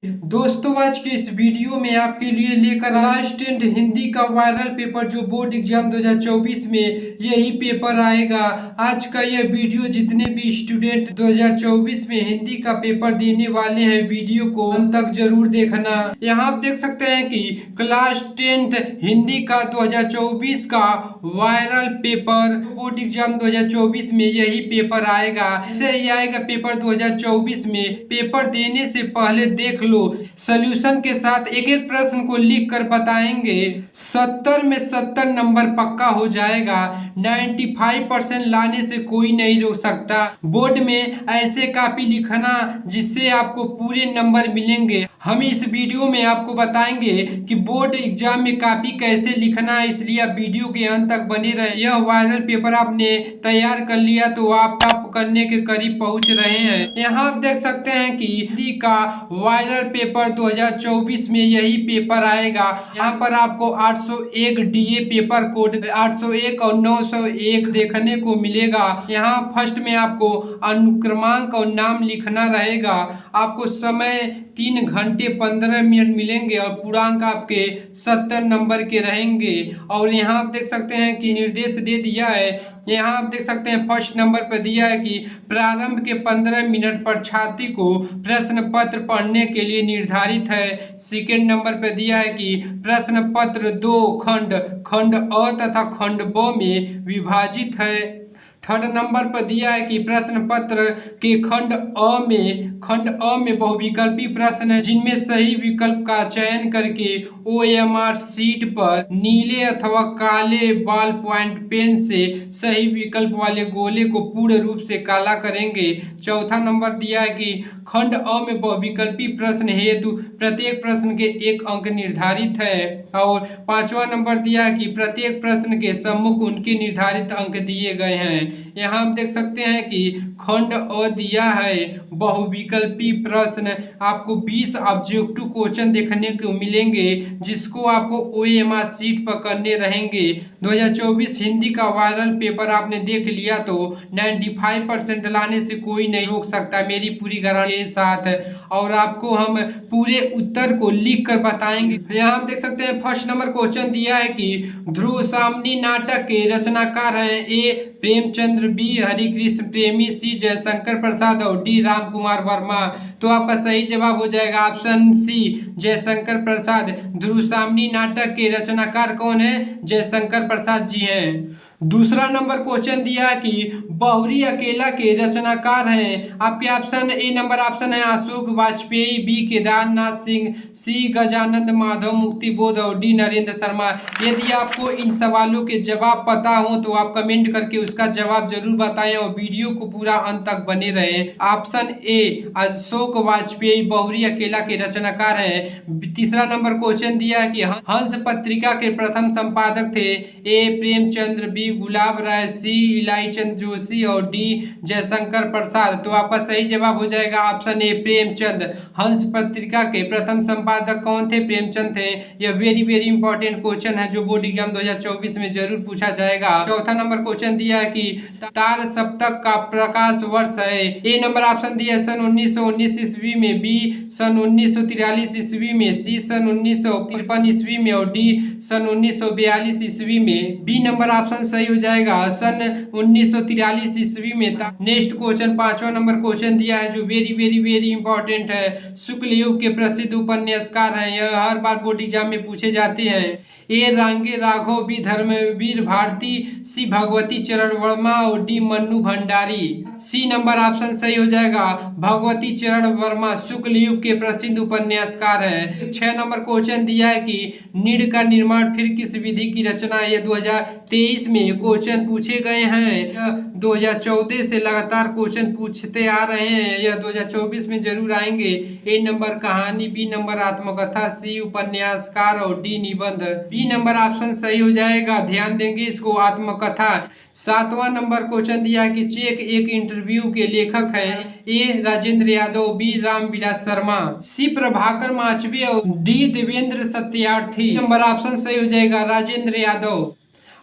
दोस्तों, आज के इस वीडियो में आपके लिए लेकर क्लास 10 हिंदी का वायरल पेपर जो बोर्ड एग्जाम 2024 में यही पेपर आएगा। आज का यह वीडियो जितने भी स्टूडेंट 2024 में हिंदी का पेपर देने वाले हैं, वीडियो को अंत तक जरूर देखना। यहाँ आप देख सकते हैं कि क्लास 10 हिंदी का 2024 का वायरल पेपर बोर्ड एग्जाम 2024 में यही पेपर आएगा। ऐसे ही आएगा पेपर 2024 में। पेपर देने से पहले देख लो, सॉल्यूशन के साथ एक एक प्रश्न को लिख कर बताएंगे। 70 में 70 नंबर पक्का हो जाएगा। 95% लाने से कोई नहीं रोक सकता। बोर्ड में ऐसे कॉपी लिखना जिससे आपको पूरे नंबर मिलेंगे। हम इस वीडियो में आपको बताएंगे कि बोर्ड एग्जाम में कॉपी कैसे लिखना है, इसलिए आप वीडियो के अंत तक बने रहे। यह वायरल पेपर आपने तैयार कर लिया तो आप टॉप करने के करीब पहुंच रहे हैं। यहाँ आप देख सकते हैं कि हिंदी का वायरल पेपर 2024 में यही पेपर आएगा। यहाँ पर आपको 801 डीए पेपर कोड 801 और 901 देखने को मिलेगा। यहाँ फर्स्ट में आपको अनुक्रमांक और नाम लिखना रहेगा। आपको समय 3 घंटे 15 मिनट मिलेंगे और पूर्णांक आपके 70 नंबर के रहेंगे। और यहाँ आप देख सकते हैं कि निर्देश दे दिया है। यहाँ आप देख सकते हैं फर्स्ट नंबर पर दिया है कि प्रारंभ के 15 मिनट परीक्षार्थी को प्रश्न पत्र पढ़ने के लिए निर्धारित है। सेकेंड नंबर पर दिया है कि प्रश्न पत्र 2 खंड अ तथा खंड ब में विभाजित है। थर्ड नंबर पर दिया है कि प्रश्न पत्र के खंड अ में बहुविकल्पी प्रश्न है, जिनमें सही विकल्प का चयन करके OMR शीट पर नीले अथवा काले बॉल पॉइंट पेन से सही विकल्प वाले गोले को पूर्ण रूप से काला करेंगे। चौथा नंबर दिया है कि खंड अ में बहुविकल्पी प्रश्न हेतु प्रत्येक प्रश्न के 1 अंक निर्धारित है। और पांचवा नंबर दिया है कि प्रत्येक प्रश्न के सम्मुख उनके निर्धारित अंक दिए गए हैं। यहाँ हम देख सकते हैं कि खंड अ दिया है बहुविकल्पी प्रश्न। आपको 20 ऑब्जेक्टिव क्वेश्चन देखने को मिलेंगे, जिसको आपको OMR शीट पर करने रहेंगे। 2024 हिंदी का वायरल पेपर आपने देख लिया तो 95% लाने से कोई नहीं रोक सकता, मेरी पूरी गारंटी के साथ। और आपको हम पूरे उत्तर को लिख कर बताएंगे। यहाँ आप देख सकते हैं फर्स्ट नंबर क्वेश्चन दिया है कि ध्रुव सामनी नाटक के रचनाकार हैं। ए प्रेमचंद्र, बी हरिकृष्ण प्रेमी, सी जयशंकर प्रसाद और डी राम कुमार वर्मा। तो आपका सही जवाब हो जाएगा ऑप्शन सी जयशंकर प्रसाद। ध्रुव सामनी नाटक के रचनाकार कौन है? जयशंकर प्रसाद जी हैं। दूसरा नंबर क्वेश्चन दिया कि बहुरी अकेला के रचनाकार हैं। आपके ऑप्शन ए नंबर ऑप्शन है अशोक वाजपेयी, बी केदारनाथ सिंह, सी गजानंद माधव मुक्तिबोध और डी नरेंद्र शर्मा। यदि आपको इन सवालों के जवाब पता हो तो आप कमेंट करके उसका जवाब जरूर बताएं और वीडियो को पूरा अंत तक बने रहे। ऑप्शन ए अशोक वाजपेयी बहुरी अकेला के रचनाकार हैं। तीसरा नंबर क्वेश्चन दिया है कि हंस पत्रिका के प्रथम संपादक थे। ए प्रेमचंद्र, बी गुलाब राय, सी इलाईचंद जोशी और डी जयशंकर प्रसाद। तो आपका सही जवाब हो जाएगा ऑप्शन ए प्रेमचंद। हंस पत्रिका के प्रथम संपादक कौन थे? प्रेमचंद थे। यह वेरी वेरी इंपॉर्टेंट क्वेश्चन है जो बोर्ड एग्जाम 2024 में जरूर पूछा जाएगा। चौथा नंबर क्वेश्चन दिया है कि तार सप्तक का प्रकाश वर्ष है। ए नंबर ऑप्शन दिया है सन 1919 ईस्वी में, बी सन 1943 ईस्वी में, सी सन 1953 ईस्वी में और डी सन 1942 ईस्वी में। बी नंबर ऑप्शन सही हो जाएगा सन 1943 ईस्वी में। नेक्स्ट क्वेश्चन पांचवा नंबर क्वेश्चन दिया है जो वेरी वेरी वेरी इंपॉर्टेंट है। शुक्ल युग के प्रसिद्ध उपन्यासकार हैं। यह हर बार बोर्ड एग्जाम में पूछे जाते हैं। A Rangeya Raghav, B Dharmvir Bharati, C Bhagwati Charan Verma और D Mannu Bhandari. C number option सही हो जाएगा भगवती चरण वर्मा शुक्ल युग के प्रसिद्ध उपन्यासकार हैं। 6 नंबर क्वेश्चन दिया है कि नीड़ का निर्माण फिर किस विधि की रचना है। 2023 में क्वेश्चन पूछे गए हैं। 2014 से लगातार क्वेश्चन पूछते आ रहे हैं। यह 2024 में जरूर आएंगे। ए नंबर कहानी, बी नंबर आत्मकथा, सी उपन्यासकार और डी निबंध। बी नंबर ऑप्शन सही हो जाएगा, ध्यान देंगे इसको, आत्मकथा। 7वां नंबर क्वेश्चन दिया है कि चेक एक इंटरव्यू के लेखक हैं। ए राजेंद्र यादव, बी रामविलास शर्मा, सी प्रभाकर माचवे और D Devendra Satyarthi. Number option सही हो जाएगा राजेंद्र यादव।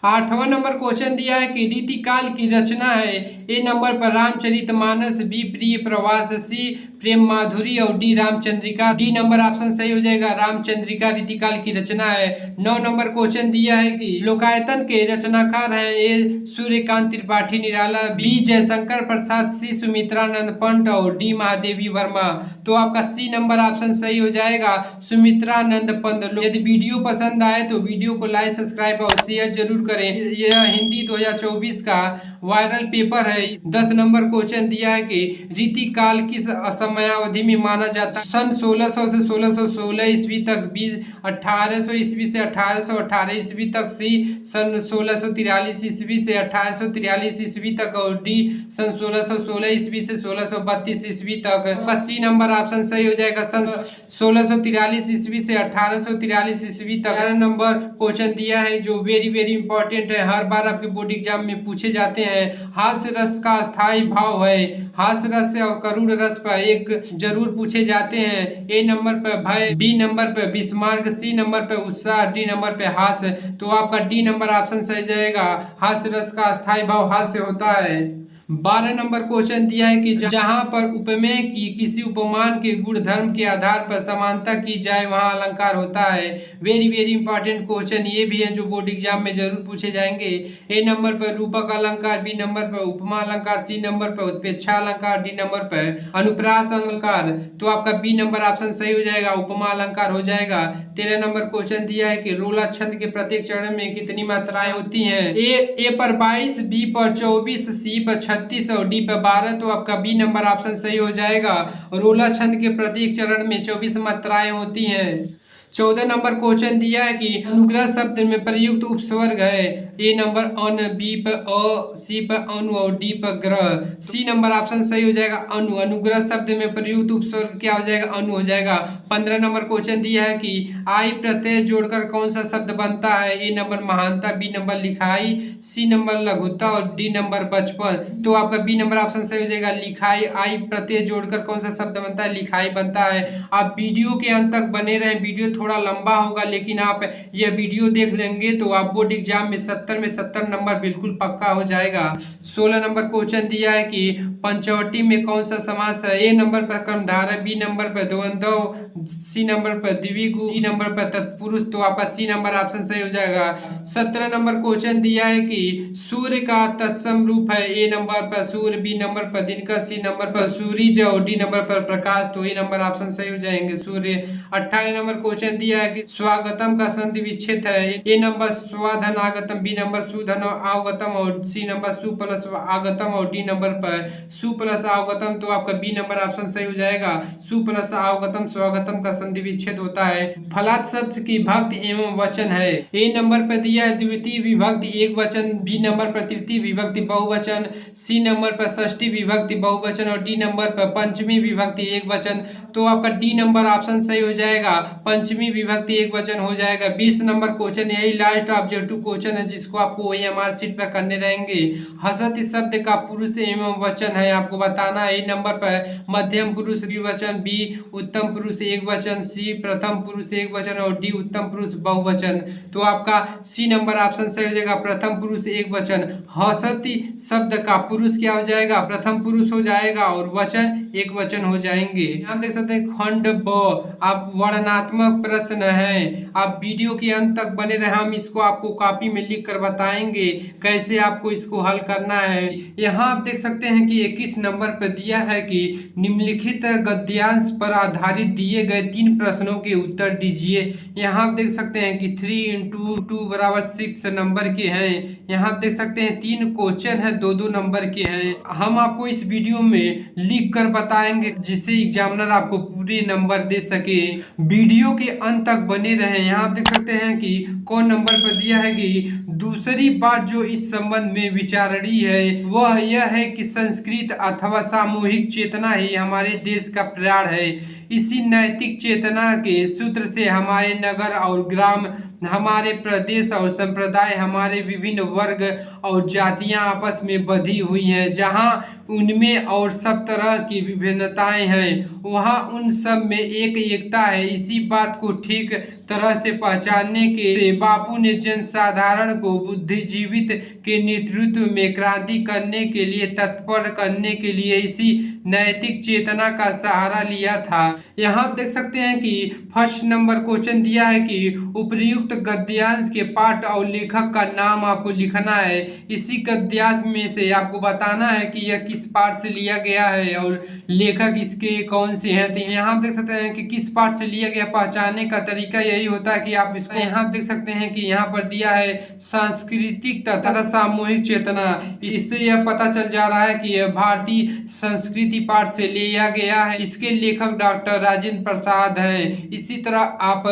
8वां नंबर क्वेश्चन दिया है कि रीतिकाल की रचना है। ए नंबर पर रामचरितमानस, बी प्रिय प्रवास, सी प्रेम माधुरी और D Ramchandrika. D number option सही हो जाएगा, रामचंद्रिका रीतिकाल की रचना है। 9 नंबर क्वेश्चन दिया है कि लोकायतन के रचनाकार हैं ए सूर्यकांत त्रिपाठी निराला, बी जयशंकर प्रसाद, सी सुमित्रानंद पंत और डी महादेवी वर्मा। तो आपका सी नंबर ऑप्शन सही हो जाएगा, सुमित्रानंद पंत। यदि वीडियो पसंद आए तो वीडियो को लाइक सब्सक्राइब और शेयर जरूर करें। यह हिंदी 2024 का वायरल पेपर है। 10 नंबर क्वेश्चन दिया है कि रीतिकाल किस समयावधि में माना जाता है? सन 1600 से 1616 ईस्वी तक, बी 1800 ईस्वी से 1818 ईस्वी तक, सी सन 1643 ईस्वी से 1843 ईस्वी तक और डी सन 1616 ईस्वी से 1632 ईस्वी तक। सी नंबर ऑप्शन सही हो जाएगा, सन 1643 ईस्वी से 1843 ईस्वी तक। 11 नंबर क्वेश्चन दिया है जो वेरी इंपॉर्टेंट है, हर बार आपके बोर्ड एग्जाम में पूछे जाते हैं। हास्य रस का स्थायी भाव है। हास्य रस और करुण रस पर एक जरूर पूछे जाते हैं। ए नंबर पर भय, बी नंबर पर बिस्मार्क, सी नंबर पर उत्साह, डी नंबर पर हास्य। तो आपका डी नंबर ऑप्शन सही जाएगा, हास्य रस का स्थायी भाव हास्य होता है। 12 नंबर क्वेश्चन दिया है कि जहां पर उपमेय की किसी उपमान के गुण धर्म के आधार पर समानता की जाए वहां अलंकार होता है। वेरी इंपॉर्टेंट क्वेश्चन ये भी है जो बोर्ड एग्जाम में जरूर पूछे जाएंगे। ए नंबर पर रूपक अलंकार, बी नंबर पर उपमा अलंकार, सी नंबर पर उत्प्रेक्षा अलंकार, डी नंबर पर अनुप्रास अलंकार। तो आपका बी नंबर ऑप्शन सही हो जाएगा, उपमा अलंकार हो जाएगा। 13 नंबर क्वेश्चन दिया है कि रोला छंद के प्रत्येक चरण में कितनी मात्राएं होती हैं? ए पर 22, बी पर 24, सी पर 36 और डी पर 12। तो आपका बी नंबर ऑप्शन सही हो जाएगा, रोला छंद के प्रत्येक चरण में 24 मात्राएं होती हैं। 14 नंबर क्वेश्चन दिया है कि अनुग्रह शब्द में प्रयुक्त उपस्वर्ग है। ए नंबर अन, बी पर अ, सी पर अनु और डी पर ग्रह। सी नंबर ऑप्शन सही हो जाएगा, अनु। अनुग्रह शब्द में प्रयुक्त उपस्वर्ग क्या हो जाएगा? अनु हो जाएगा। 15 नंबर क्वेश्चन दिया है कि आई प्रत्यय जोड़कर कौन सा शब्द बनता है? ए नंबर महानता, बी नंबर लिखाई, सी नंबर लघुता और डी नंबर बचपन। तो आपका बी नंबर ऑप्शन सही हो जाएगा, लिखाई। आई प्रत्यय जोड़कर कौन सा शब्द बनता है? लिखाई बनता है। आप वीडियो के अंत तक बने रहें, वीडियो थोड़ा लंबा होगा लेकिन आप यह वीडियो देख लेंगे तो आप बोर्ड एग्जाम में 70 में 70 नंबर बिल्कुल पक्का हो जाएगा। 16 नंबर क्वेश्चन दिया है कि पंचवटी में कौन सा समास है? ए नंबर पर कर्मधारय, बी नंबर पर द्वंद्व, सी नंबर पर द्विगु, डी नंबर पर तत्पुरुष। तो आपका सी नंबर ऑप्शन सही हो जाएगा। 17 नंबर क्वेश्चन दिया है कि सूर्य का तत्सम रूप है। ए नंबर पर सूर्य, बी नंबर पर दिनकर, सी नंबर पर सूरज और डी नंबर पर प्रकाश। तो ए नंबर ऑप्शन सही हो जाएंगे, सूर्य। 18 नंबर क्वेश्चन दिया है कि स्वागतम का संधि विच्छेद है। ए नंबर स्वाधन आगतम, बी नंबर सुधन आवगतम और सी नंबर सु प्लस आगतम और डी नंबर पर सु प्लस आवगतम। तो आपका बी नंबर ऑप्शन सही हो जाएगा, सु प्लस आवगतम स्वागतम का संधि विच्छेद होता है। फलात शब्द की भक्ति एवं वचन है। ए नंबर पर दिया है द्वितीय विभक्ति एक वचन, बी नंबर पर तृतीय विभक्ति बहुवचन, सी नंबर पर षष्ठी विभक्ति बहुवचन और डी नंबर पर पंचमी विभक्ति एक वचन। तो आपका डी नंबर ऑप्शन सही हो जाएगा, पंचमी विभक्ति एक वचन हो जाएगा। 20 नंबर क्वेश्चन यही लास्ट ऑब्जेक्टिव क्वेश्चन है जिसको आपको OMR शीट पर करने रहेंगे। हसत इस शब्द का पुरुष एवं वचन है, आपको बताना है। ए नंबर पर मध्यम पुरुष द्विवचन, बी उत्तम पुरुष एक वचन, सी प्रथम पुरुष एक वचन और डी उत्तम पुरुष बहुवचन। तो आपका सी नंबर ऑप्शन सही हो जाएगा, प्रथम पुरुष एक वचन। हसती शब्द का पुरुष क्या हो जाएगा? प्रथम पुरुष हो जाएगा और वचन एक वचन हो जाएंगे। आप देख सकते हैं खंड ब, आप वर्णनात्मक प्रश्न है। आप वीडियो के अंत तक बने रहे, हम इसको आपको कॉपी में लिख कर बताएंगे कैसे आपको इसको हल करना है। यहाँ आप देख सकते हैं कि 21 नंबर पर दिया है कि निम्नलिखित गद्यांश पर आधारित दिए गए 3 प्रश्नों के उत्तर दीजिए। यहाँ आप देख सकते हैं कि 3 × 2 = 6 नंबर के हैं। यहाँ आप देख सकते हैं 3 क्वेश्चन है 2-2 नंबर के हैं। हम आपको इस वीडियो में लिख कर बताएंगे जिससे एग्जामिनर आपको पूरे नंबर दे सके। वीडियो के अंत तक बने रहें। यहाँ आप देख सकते हैं कि कौन नंबर पर दिया है कि दूसरी बात जो इस संबंध में विचारणीय है वह यह है कि संस्कृत अथवा सामूहिक चेतना ही हमारे देश का प्राण है। इसी नैतिक चेतना के सूत्र से हमारे नगर और ग्राम, हमारे प्रदेश और संप्रदाय, हमारे विभिन्न वर्ग और जातियां आपस में बंधी हुई हैं। जहां उनमें और सब तरह की विभिन्नताएं हैं वहां उन सब में एक एकता है। इसी बात को ठीक तरह से पहचानने के से बापू ने जनसाधारण को बुद्धिजीवित के नेतृत्व में क्रांति करने के लिए तत्पर करने के लिए इसी नैतिक चेतना का सहारा लिया था। यहाँ आप देख सकते हैं कि फर्स्ट नंबर क्वेश्चन दिया है कि उपर्युक्त गद्यांश के पाठ और लेखक का नाम आपको लिखना है। इसी गद्यांश में से आपको बताना है कि यह किस पाठ से लिया गया है और लेखक इसके कौन से हैं। तो यहाँ देख सकते हैं कि किस पाठ से लिया गया, पहचानने का तरीका यही होता है कि आप इसको यहाँ देख सकते हैं कि यहाँ पर दिया है सांस्कृतिक तथा सामूहिक चेतना। इससे यह पता चल जा रहा है कि यह भारतीय संस्कृति पाठ से लिया गया है। इसके लेखक डॉक्टर राजेंद्र प्रसाद हैं। इसी तरह आप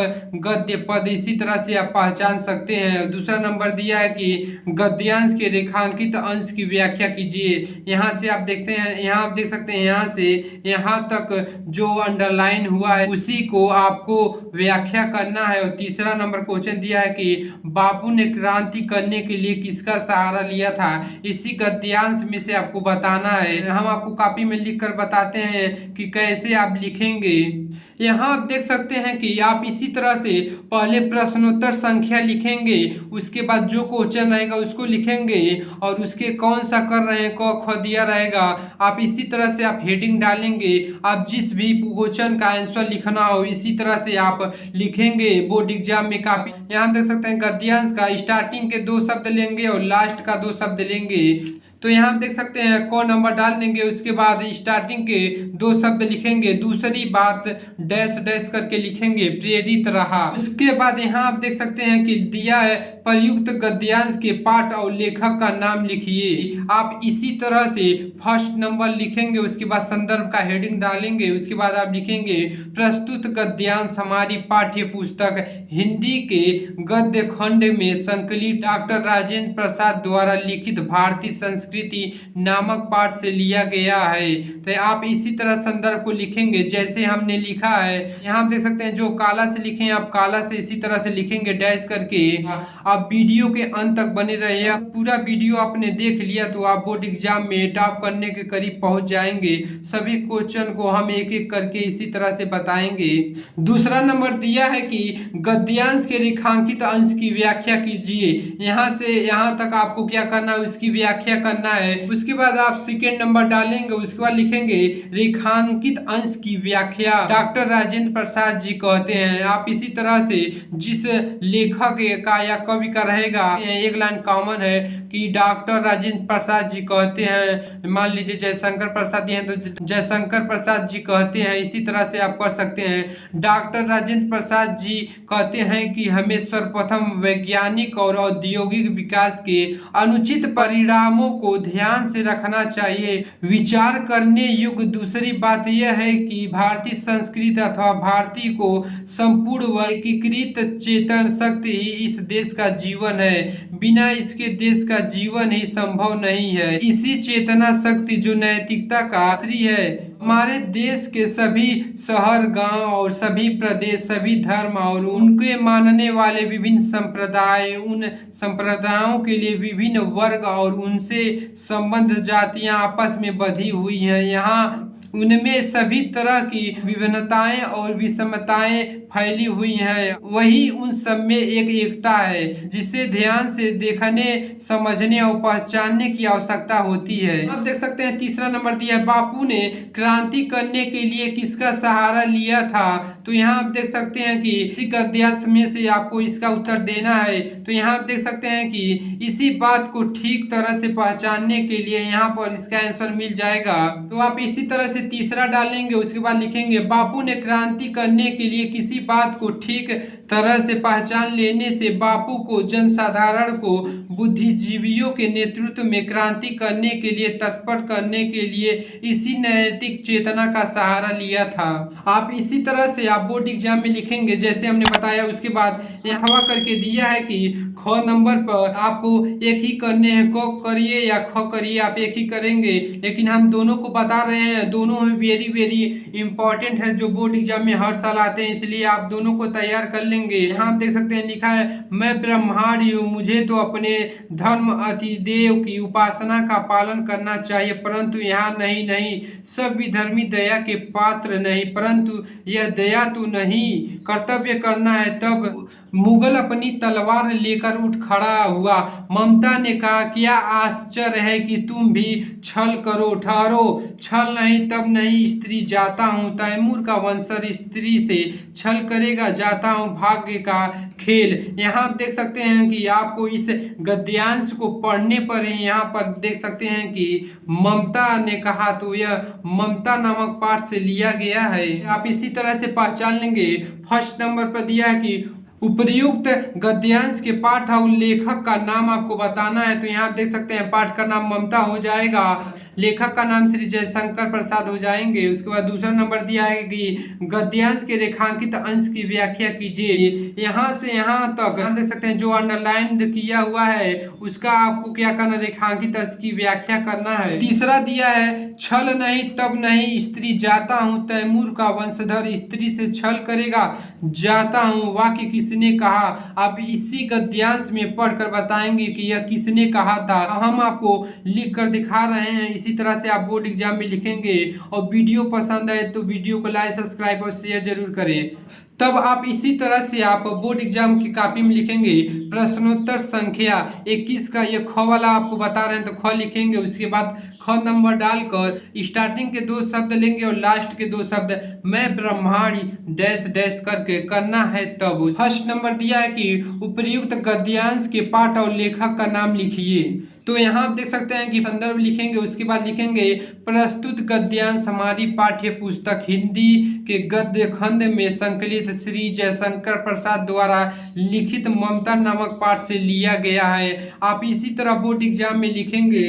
गद्य पद इसी तरह से आप पहचान सकते हैं। दूसरा नंबर दिया है कि गद्यांश के रेखांकित अंश की व्याख्या कीजिए। यहाँ से आप देखते हैं, यहाँ आप देख सकते हैं यहाँ से यहाँ तक जो अंडरलाइन हुआ है उसी को आपको व्याख्या करना है। और तीसरा नंबर क्वेश्चन दिया है कि बापू ने क्रांति करने के लिए किसका सहारा लिया था। इसी गद्यांश में से आपको बताना है। हम आपको कॉपी में लिख कर बताते हैं कि कैसे आप लिखेंगे। यहाँ आप देख सकते हैं कि आप इसी तरह से पहले प्रश्नोत्तर संख्या लिखेंगे, उसके बाद जो क्वेश्चन रहेगा उसको लिखेंगे और उसके कौन सा कर रहे हैं क ख दिया रहेगा। आप इसी तरह से आप हेडिंग डालेंगे। आप जिस भी क्वेश्चन का आंसर लिखना हो इसी तरह से आप लिखेंगे बोर्ड एग्जाम में। काफी यहाँ देख सकते हैं गद्यांश का स्टार्टिंग के 2 शब्द लेंगे और लास्ट का 2 शब्द लेंगे। तो यहाँ देख सकते हैं क नंबर डाल देंगे, उसके बाद स्टार्टिंग के 2 शब्द लिखेंगे। दूसरी बात डैश डैश करके लिखेंगे, प्रेरित रहा। उसके बाद यहाँ आप देख सकते हैं कि दिया है प्रयुक्त गद्यांश के पाठ और लेखक का नाम लिखिए। आप इसी तरह से फर्स्ट नंबर लिखेंगे, उसके बाद संदर्भ का हेडिंग डालेंगे, उसके बाद आप लिखेंगे प्रस्तुत गद्यांश हमारी पाठ्य पुस्तक हिंदी के गद्य खंड में संकलित डॉक्टर राजेंद्र प्रसाद द्वारा लिखित भारतीय संस्कृति नामक पाठ से लिया गया है। तो आप इसी तरह संदर्भ को लिखेंगे जैसे हमने लिखा है। यहाँ देख सकते हैं जो काला से लिखे आप काला से इसी तरह से लिखेंगे डैश करके। आप वीडियो के अंत तक बने रहिए। पूरा वीडियो आपने देख लिया तो आप बोर्ड एग्जाम में टॉप करने के करीब पहुंच जाएंगे। सभी क्वेश्चन को हम एक एक करके इसी तरह से बताएंगे। दूसरा नंबर दिया है कि गद्यांश के रेखांकित अंश की व्याख्या कीजिए। यहाँ से यहाँ तक आपको क्या करना है उसकी व्याख्या करना है। उसके बाद आप सेकेंड नंबर डालेंगे, उसके बाद लिखेंगे रेखांकित अंश की व्याख्या डॉक्टर राजेंद्र प्रसाद जी कहते हैं। आप इसी तरह से जिस लेखक का या कवि का रहेगा एक लाइन कॉमन है कि डॉक्टर राजेंद्र प्रसाद जी कहते हैं। मान लीजिए जयशंकर प्रसाद जी हैं तो जयशंकर प्रसाद जी कहते हैं। इसी तरह से आप कर सकते हैं। डॉक्टर राजेंद्र प्रसाद जी कहते हैं कि हमें सर्वप्रथम वैज्ञानिक और औद्योगिक विकास के अनुचित परिणामों को ध्यान से रखना चाहिए, विचार करने योग्य। दूसरी बात यह है कि भारतीय संस्कृति अथवा भारतीय को संपूर्ण व एकीकृत चेतन शक्ति ही इस देश का जीवन है। बिना इसके देश का जीवन ही संभव नहीं है। इसी चेतना शक्ति जो नैतिकता का आश्रय है। हमारे देश के सभी शहर गांव और सभी प्रदेश सभी धर्म और उनके मानने वाले विभिन्न संप्रदाय, उन संप्रदायों के लिए विभिन्न वर्ग और उनसे संबंध जातियां आपस में बंधी हुई हैं। यहाँ उनमें सभी तरह की विभिन्नताएं और विषमताएं फैली हुई हैं। वही उन सब में एक एकता है जिसे ध्यान से देखने समझने और पहचानने की आवश्यकता होती है। अब देख सकते हैं तीसरा नंबर दिया है बापू ने क्रांति करने के लिए किसका सहारा लिया था। तो यहाँ आप देख सकते हैं कि इसी गद्यांश में से आपको इसका उत्तर देना है। तो यहाँ आप देख सकते हैं कि इसी बात को ठीक तरह से पहचानने के लिए यहाँ पर इसका आंसर मिल जाएगा। तो आप इसी तरह से तीसरा डालेंगे, उसके बाद लिखेंगे बापू ने क्रांति करने के लिए किसी बात को ठीक तरह से पहचान लेने से बापू को जनसाधारण को बुद्धिजीवियों के नेतृत्व में क्रांति करने के लिए तत्पर करने के लिए इसी नैतिक चेतना का सहारा लिया था। आप इसी तरह से आप बोर्ड एग्जाम में लिखेंगे जैसे हमने बताया। उसके बाद अथवा करके दिया है कि ख नंबर पर आपको एक ही करने हैं, क करिए या ख करिए, आप एक ही करेंगे। लेकिन हम दोनों को बता रहे हैं, दोनों में वेरी इंपॉर्टेंट है जो बोर्ड एग्जाम में हर साल आते हैं, इसलिए आप दोनों को तैयार कर लेंगे। यहाँ आप देख सकते हैं लिखा है मैं ब्रह्मांड हूँ, मुझे तो अपने धर्म अतिदेव की उपासना का पालन करना चाहिए, परंतु यहाँ नहीं सब विधर्मी दया के पात्र नहीं, परंतु यह दया तो नहीं कर्तव्य करना है। तब मुगल अपनी तलवार लेकर उठ खड़ा हुआ। ममता ने कहा क्या आश्चर्य है कि तुम भी छल करो, ठहरो, छल नहीं तब तब नहीं स्त्री जाता हूँ, तैमूर का वंशज स्त्री से छल करेगा, जाता हूँ भाग्य का खेल। यहाँ आप देख सकते हैं कि आपको इस गद्यांश को पढ़ने पर ही यहाँ पर देख सकते हैं कि ममता ने कहा, तो यह ममता नामक पाठ से लिया गया है। आप इसी तरह से पहचान लेंगे। फर्स्ट नंबर पर दिया है कि उपर्युक्त गद्यांश के पाठ और लेखक का नाम आपको बताना है। तो यहाँ देख सकते हैं पाठ का नाम ममता हो जाएगा, लेखक का नाम श्री जयशंकर प्रसाद हो जाएंगे। उसके बाद दूसरा नंबर दिया है कि गद्यांश के रेखांकित अंश की व्याख्या कीजिए। यहाँ से यहाँ तक यहाँ देख सकते हैं जो अंडरलाइन किया हुआ है उसका आपको क्या करना, रेखांकित अंश की व्याख्या करना है। तीसरा दिया है छल नहीं तब नहीं स्त्री जाता हूँ, तैमूर का वंशधर स्त्री से छल करेगा, जाता हूँ, वाक्य किसने कहा। आप इसी गद्यांश में पढ़कर बताएंगे कि यह किसने कहा था। हम आपको लिख कर दिखा रहे हैं, इसी तरह से आप बोर्ड एग्जाम में लिखेंगे। और वीडियो पसंद आए तो वीडियो को लाइक, सब्सक्राइब और शेयर जरूर करें। तब आप इसी तरह से आप बोर्ड एग्जाम की कॉपी में लिखेंगे प्रश्नोत्तर संख्या 21 का ये ख वाला आपको बता रहे हैं तो ख लिखेंगे। उसके बाद ख नंबर डालकर स्टार्टिंग के 2 शब्द लेंगे और लास्ट के 2 शब्द मैं ब्रह्मांडी डैश डैश करके करना है। तब फर्स्ट नंबर दिया है कि उपर्युक्त गद्यांश के पाठ और लेखक का नाम लिखिए। तो यहाँ आप देख सकते हैं कि संदर्भ लिखेंगे, उसके बाद लिखेंगे प्रस्तुत गद्यांश हमारी पाठ्य पुस्तक हिंदी के गद्य खंड में संकलित श्री जयशंकर प्रसाद द्वारा लिखित ममता नामक पाठ से लिया गया है। आप इसी तरह बोर्ड एग्जाम में लिखेंगे।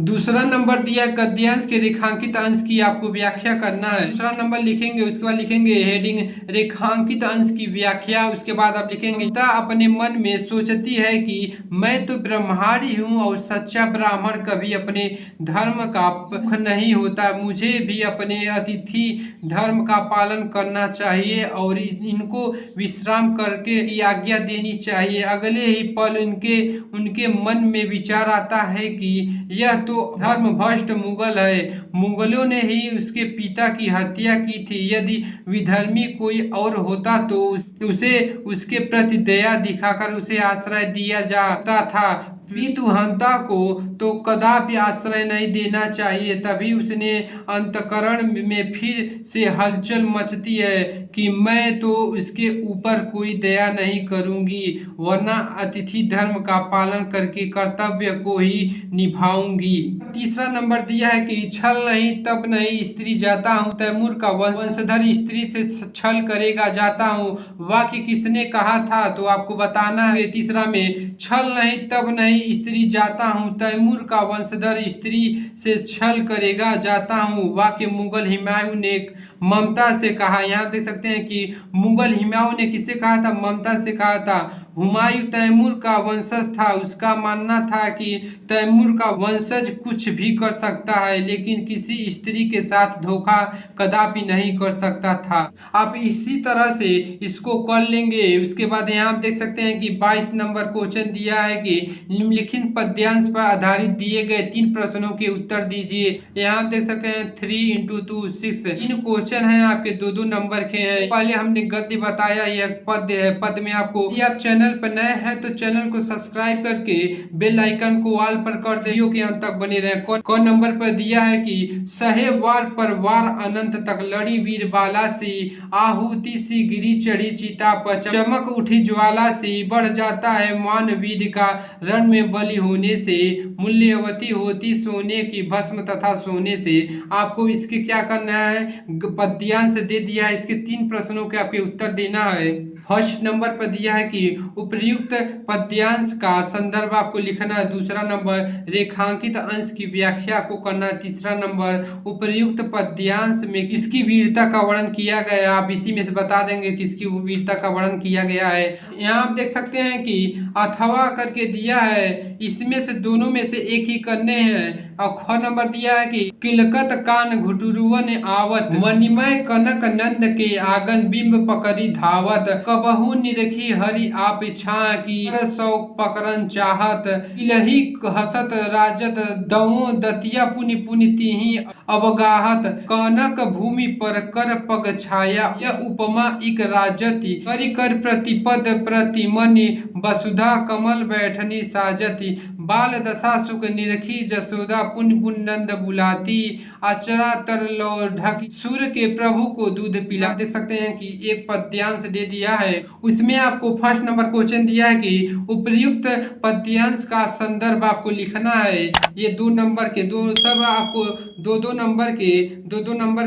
दूसरा नंबर दिया गद्यांश के रेखांकित अंश की आपको व्याख्या करना है। दूसरा नंबर लिखेंगे, उसके बाद लिखेंगे हेडिंग रेखांकित अंश की व्याख्या। उसके बाद आप लिखेंगे अपने मन में सोचती है कि मैं तो ब्रह्मांडी हूँ और सच्चा ब्राह्मण कभी अपने धर्म का पक्ष नहीं होता, मुझे भी अपने अतिथि धर्म का पालन करना चाहिए और इनको विश्राम करके की आज्ञा देनी चाहिए। अगले ही पल उनके मन में विचार आता है कि यह तो धर्म भ्रष्ट मुगल है, मुगलों ने ही उसके पिता की हत्या की थी। यदि विधर्मी कोई और होता तो उसे उसके प्रति दया दिखाकर उसे आश्रय दिया जाता था, पितुहंता को तो कदापि आश्रय नहीं देना चाहिए। तभी उसने अंतकरण में फिर से हलचल मचती है कि मैं तो उसके ऊपर कोई दया नहीं करूंगी, वरना अतिथि धर्म का पालन करके कर्तव्य को ही निभाऊंगी। तीसरा नंबर दिया है कि छल नहीं तब नहीं स्त्री जाता हूँ, तैमूर का वंशधर स्त्री से छल करेगा, जाता हूँ, वाक्य किसने कहा था। तो आपको बताना है तीसरा में छल नहीं तब नहीं स्त्री जाता हूँ, तैमूर का वंशधर स्त्री से छल करेगा, जाता हूँ, वाक्य मुगल हुमायूं ने ममता से कहा। यहाँ देख सकते हैं कि मुगल हुमायूं ने किससे कहा था, ममता से कहा था। हुमायूं तैमूर का वंशज था, उसका मानना था कि तैमूर का वंशज कुछ भी कर सकता है लेकिन किसी स्त्री के साथ धोखा कदापि नहीं कर सकता था। आप इसी तरह से इसको कर लेंगे। उसके बाद यहाँ आप देख सकते हैं कि 22 नंबर क्वेश्चन दिया है कि निम्नलिखित पद्यांश पर आधारित दिए गए 3 प्रश्नों के उत्तर दीजिए। यहाँ आप देख सकते हैं 3 × 2 6 3 क्वेश्चन हैं आपके 2-2 नंबर के हैं। पहले हमने गद्य बताया, यह पद्य है। पद में आपको आप चैनल पर नए हैं तो चैनल को सब्सक्राइब करके बेल आइकन को ऑल पर कर दे, वीडियो के अंत तक बने रहे। कौन नंबर पर दिया है कि सहे वार पर वार अनंत तक लड़ी वीर बाला सी, आहुति सी गिरी चढ़ी चिता पर, चमक उठी ज्वाला सी, बढ़ जाता है मान वीर का रण में बलि होने से, मूल्यवती होती सोने की भस्म तथा सोने से। आपको इसके क्या करना है, पद्यांश दे दिया है, इसके 3 प्रश्नों के आपके उत्तर देना है। फर्स्ट नंबर पर दिया है कि उपर्युक्त पद्यांश का संदर्भ आपको लिखना है। दूसरा नंबर रेखांकित अंश की व्याख्या को करना है। तीसरा नंबर उपर्युक्त पद्यांश में किसकी वीरता का वर्णन किया गया है, आप इसी में से बता देंगे किसकी वीरता का वर्णन किया गया है। यहाँ आप देख सकते हैं कि अथवा करके दिया है, इसमें से दोनों में से एक ही करने हैं। और ख नंबर दिया है कि किलकत कान घुटुरुवन आवत, मणिमय कनक नंद के आंगन बिंब पकड़ी धावत, कबहू निरखी हरि आप छा की शौक पकड़न चाहत, इलही हसत राजत दवो दतिया पुनि पुनि तिहि अवगाहत, कनक भूमि पर कर पग छाया, यह उपमा इक राजति, करि कर प्रतिपद प्रतिमनि वसुधा कमल बैठनी साजति, बाल दशा सुख निरखी जसोदा पुण्य पुण्य नंद बुलाती, अचरा तर लो ढक सूर्य के प्रभु को दूध पिला। देख सकते हैं कि एक पद्यांश दे दिया है, उसमें आपको फर्स्ट नंबर क्वेश्चन दिया है कि उपर्युक्त पद्यांश का संदर्भ आपको लिखना है। ये 2 नंबर के दो सब आपको दो नंबर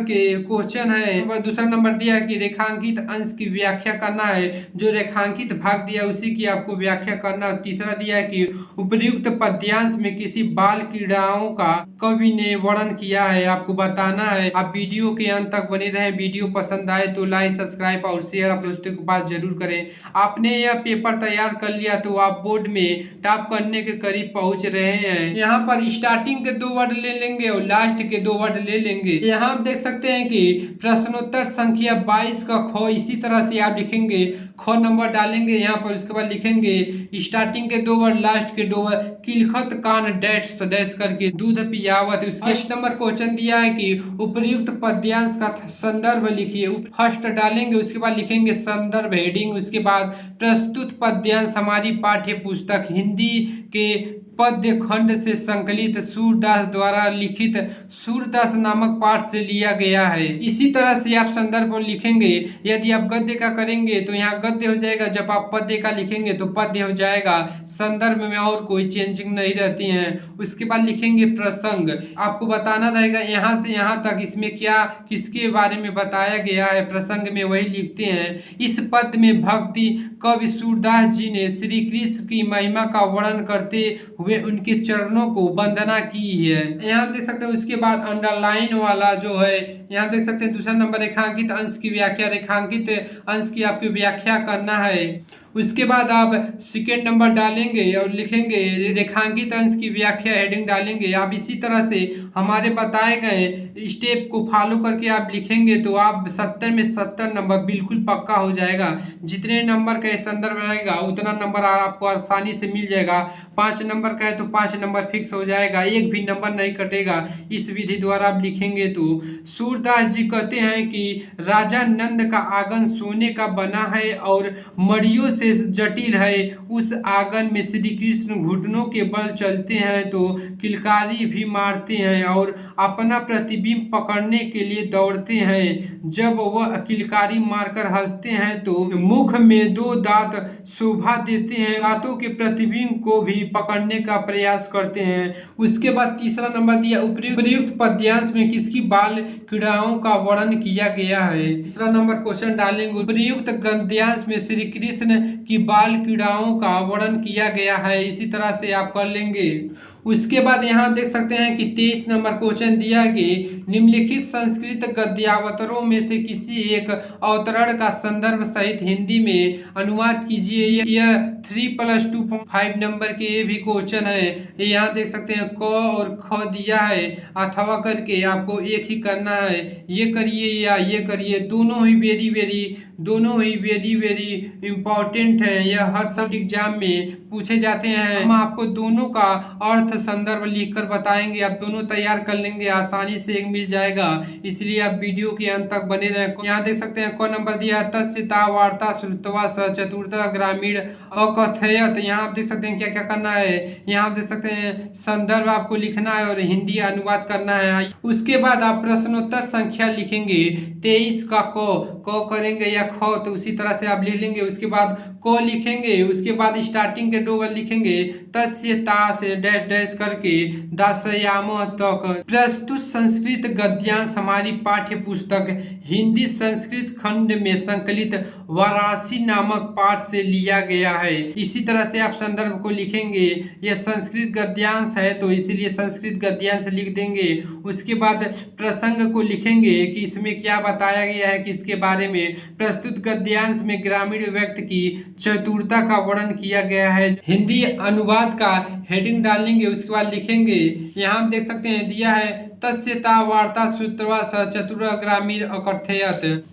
के क्वेश्चन है। दूसरा नंबर दिया है कि रेखांकित अंश की व्याख्या करना है, जो रेखांकित भाग दिया उसी की आपको व्याख्या करना। तीसरा दिया है कि उपर्युक्त पद्यांश में किसी बाल क्रीड़ाओं का कवि ने वर्णन किया है, आपको बताना है। आप वीडियो के अंत तक बने रहें। वीडियो पसंद आए तो लाइक, सब्सक्राइब और शेयर आप दोस्तों के पास जरूर करें। आपने यह पेपर तैयार कर लिया तो आप बोर्ड में टॉप करने के करीब पहुंच रहे हैं। यहाँ पर स्टार्टिंग के 2 वर्ड ले लेंगे और लास्ट के 2 वर्ड ले लेंगे। यहाँ आप देख सकते हैं कि प्रश्नोत्तर संख्या 22 का ख इसी तरह से आप लिखेंगे, ख नंबर डालेंगे यहाँ पर। उसके बाद लिखेंगे स्टार्टिंग के 2 वर्ड, लास्ट के 2 वर्ड, किलखत कान डैश डैश करके दूध पियावत। फर्स्ट नंबर क्वेश्चन दिया है कि उपर्युक्त पद्यांश का संदर्भ लिखिए। फर्स्ट डालेंगे, उसके बाद लिखेंगे संदर्भ हेडिंग। उसके बाद प्रस्तुत पद्यांश हमारी पाठ्य पुस्तक हिंदी के पद्य खंड से संकलित सूरदास द्वारा लिखित सूरदास नामक पाठ से लिया गया है। इसी तरह से आप संदर्भ को लिखेंगे। यदि आप गद्य का करेंगे तो यहाँ गद्य हो जाएगा, जब आप पद्य का लिखेंगे तो पद्य हो जाएगा। संदर्भ में और कोई चेंजिंग नहीं रहती है। उसके बाद लिखेंगे प्रसंग। आपको बताना रहेगा यहाँ से यहाँ तक इसमें क्या किसके बारे में बताया गया है, प्रसंग में वही लिखते हैं। इस पद में भक्ति कवि सूरदास जी ने श्री कृष्ण की महिमा का वर्णन करते हुए उनके चरणों को वंदना की है। यहाँ देख सकते हैं। उसके बाद अंडरलाइन वाला जो है, यहाँ देख सकते हैं दूसरा नंबर रेखांकित अंश की व्याख्या। रेखांकित अंश की आपकी व्याख्या करना है। उसके बाद आप सेकेंड नंबर डालेंगे और लिखेंगे रेखांकित अंश की व्याख्या, हेडिंग डालेंगे। आप इसी तरह से हमारे बताए गए स्टेप को फॉलो करके आप लिखेंगे तो आप 70 में 70 नंबर बिल्कुल पक्का हो जाएगा। जितने नंबर का संदर्भ रहेगा उतना नंबर आपको आसानी से मिल जाएगा। 5 नंबर का है तो 5 नंबर फिक्स हो जाएगा, एक भी नंबर नहीं कटेगा इस विधि द्वारा आप लिखेंगे तो। सूरदास जी कहते हैं कि राजा नंद का आंगन सोने का बना है और मड़ियों से जटिल है। उस आंगन में श्री कृष्ण घुटनों के बल चलते हैं तो किलकारी भी मारते हैं और अपना प्रतिबिंब पकड़ने के लिए दौड़ते हैं। जब वह किलकारी मारकर हंसते हैं तो मुख में 2 दांत शोभा देते हैं, दांतों के प्रतिबिंब को भी पकड़ने का प्रयास करते हैं। उसके बाद तीसरा नंबर दिया उपर्युक्त पद्यांश में किसकी बाल क्रीड़ाओं का वर्णन किया गया है। तीसरा नंबर क्वेश्चन डालेंगे उपर्युक्त गद्यांश में श्री कृष्ण की बाल क्रीड़ाओं का वर्णन किया गया है। इसी तरह से आप कर लेंगे। उसके बाद यहाँ देख सकते हैं कि 23 नंबर क्वेश्चन दिया है कि निम्नलिखित संस्कृत गद्यावतरों में से किसी एक अवतरण का संदर्भ सहित हिंदी में अनुवाद कीजिए। यह 3+2 5 नंबर के ये भी क्वेश्चन है। यहाँ देख सकते हैं क और ख दिया है, अथवा करके आपको एक ही करना है। ये करिए या ये करिए, दोनों ही वेरी वेरी इंपॉर्टेंट है। यह हर सब एग्जाम में पूछे जाते हैं। हम आपको दोनों का अर्थ संदर्भ लिखकर बताएंगे, आप दोनों तैयार कर लेंगे, आसानी से एक मिल जाएगा। इसलिए आप वीडियो के अंत तक बने रहें। यहाँ देख सकते हैं क नंबर दिया है तस्य ता वार्ता श्रुतवा स चतुर्था ग्रामीण अकथयत। यहाँ आप देख सकते हैं क्या क्या करना है। यहाँ आप देख सकते हैं संदर्भ आपको लिखना है और हिंदी अनुवाद करना है। उसके बाद आप प्रश्नोत्तर संख्या लिखेंगे। 23 का क करेंगे या ख तो उसी तरह से आप लिख लेंगे। उसके बाद क लिखेंगे, उसके बाद स्टार्टिंग के 2 वर्ड लिखेंगे तस्य ता से डैश डैश करके दासयाम तक। प्रस्तुत संस्कृत गद्यांश हमारी पाठ्य पुस्तक हिंदी संस्कृत खंड में संकलित वाराणसी नामक पाठ से लिया गया है। इसी तरह से आप संदर्भ को लिखेंगे। यह संस्कृत गद्यांश है तो इसीलिए संस्कृत गद्यांश लिख देंगे। उसके बाद प्रसंग को लिखेंगे कि इसमें क्या बताया गया है, किसके बारे में। प्रस्तुत गद्यांश में ग्रामीण व्यक्ति की चतुरता का वर्णन किया गया है। हिंदी अनुवाद का हेडिंग डालेंगे। उसके बाद लिखेंगे, यहाँ हम देख सकते हैं दिया है तस्य ता वार्ता श्रुत्वा स चतुर ग्रामीण अकथयत।